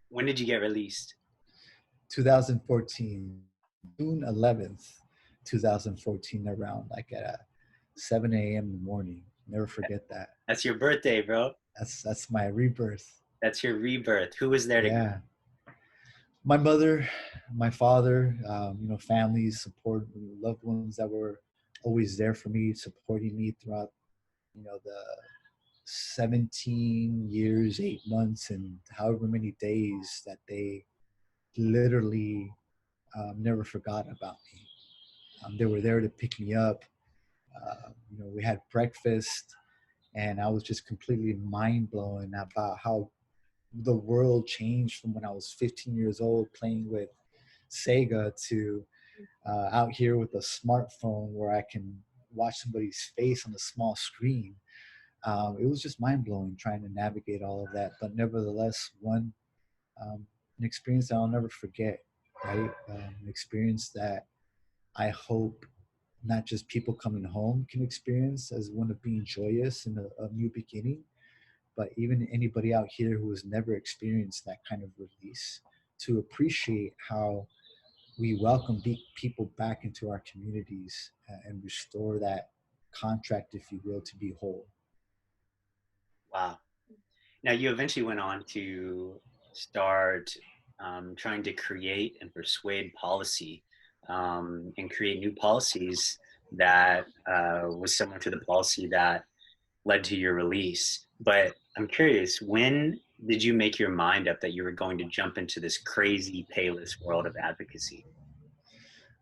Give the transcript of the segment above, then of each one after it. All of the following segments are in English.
When did you get released? 2014, June 11th, 2014, around like at 7 a.m. in the morning. Never forget that. That's your birthday, bro. That's my rebirth. That's your rebirth. Who was there to greet? Yeah. My mother, my father, families, support, loved ones that were always there for me, supporting me throughout, the 17 years, 8 months, and however many days that they literally never forgot about me. They were there to pick me up. We had breakfast, and I was just completely mind blown about how the world changed from when I was 15 years old playing with Sega to out here with a smartphone where I can watch somebody's face on a small screen. It was just mind blowing trying to navigate all of that, but nevertheless, an experience that I'll never forget. Right, an experience that I hope not just people coming home can experience as one of being joyous and a new beginning, but even anybody out here who has never experienced that kind of release to appreciate how we welcome people back into our communities and restore that contract, if you will, to be whole. Wow. Now, you eventually went on to start trying to create and persuade policy and create new policies that was similar to the policy that led to your release. But I'm curious, when did you make your mind up that you were going to jump into this crazy payless world of advocacy?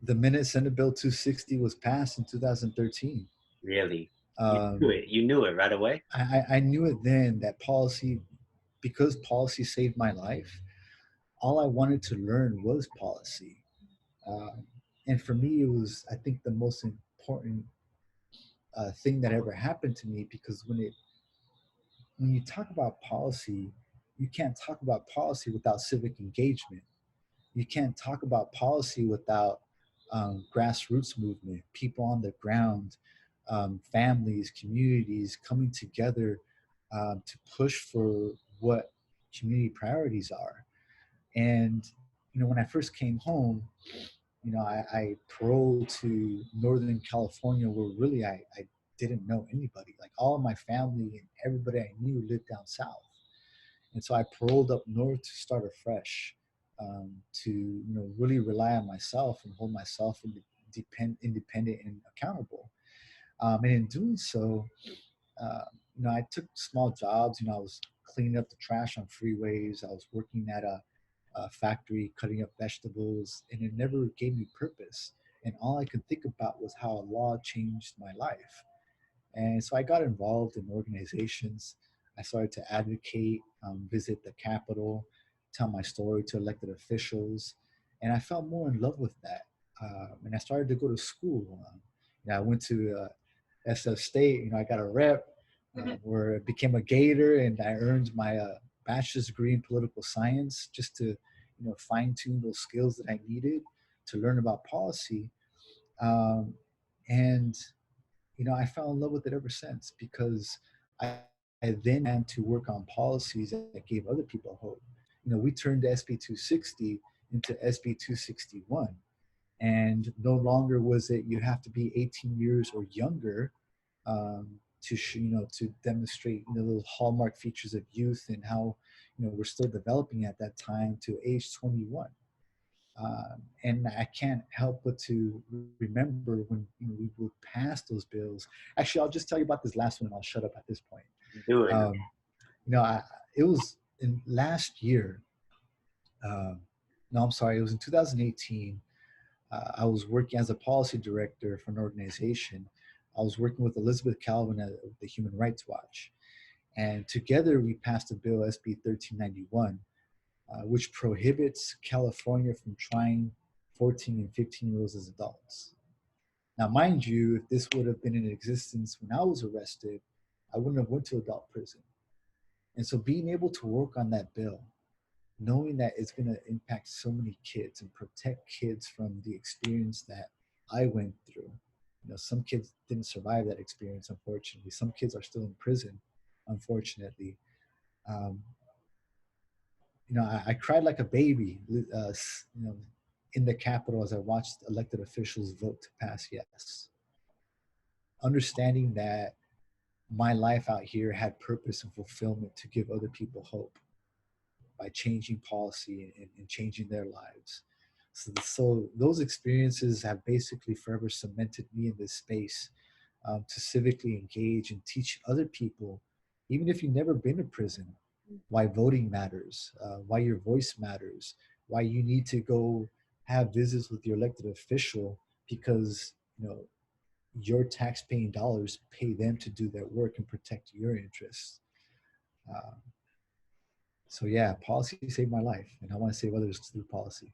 The minute Senate Bill 260 was passed in 2013, Really? You knew um, it. You knew it right away? I knew it then that policy, because policy saved my life, all I wanted to learn was policy. Um, and for me, it was, I think, the most important thing that ever happened to me, because when you talk about policy, you can't talk about policy without civic engagement. You can't talk about policy without grassroots movement, people on the ground, families, communities coming together to push for what community priorities are. And when I first came home, I paroled to Northern California, where really I didn't know anybody. Like all of my family and everybody I knew lived down south. And so I paroled up north to start afresh, to really rely on myself and hold myself independent and accountable. And in doing so, uh, I took small jobs. I was cleaning up the trash on freeways. I was working at a factory cutting up vegetables, and it never gave me purpose. And all I could think about was how a law changed my life. And so I got involved in organizations. I started to advocate, visit the Capitol, tell my story to elected officials. And I fell more in love with that. And I started to go to school. I went to SF State. I got a rep where I became a Gator, and I earned my bachelor's degree in political science just to, fine tune those skills that I needed to learn about policy. Um, and I fell in love with it ever since, because I, I then had to work on policies that gave other people hope. We turned SB 260 into SB 261. And no longer was it you have to be 18 years or younger to demonstrate those hallmark features of youth, and how we're still developing at that time, to age 21. And I can't help but to remember when we would pass those bills. Actually, I'll just tell you about this last one, and I'll shut up at this point. Do it. Um, it was in last year. No, I'm sorry. It was in 2018. I was working as a policy director for an organization. I was working with Elizabeth Calvin at the Human Rights Watch. And together we passed a bill, SB 1391, which prohibits California from trying 14 and 15-year-olds as adults. Now, mind you, if this would have been in existence when I was arrested, I wouldn't have went to adult prison. And so being able to work on that bill, knowing that it's going to impact so many kids and protect kids from the experience that I went through. Some kids didn't survive that experience, unfortunately. Some kids are still in prison, unfortunately. Um, I cried like a baby, in the Capitol as I watched elected officials vote to pass yes, understanding that my life out here had purpose and fulfillment to give other people hope by changing policy and changing their lives. So those experiences have basically forever cemented me in this space, to civically engage and teach other people, even if you've never been to prison, why voting matters, why your voice matters, why you need to go have visits with your elected official, because your tax-paying dollars pay them to do their work and protect your interests. Uh, so yeah, policy saved my life, and I want to save others through policy.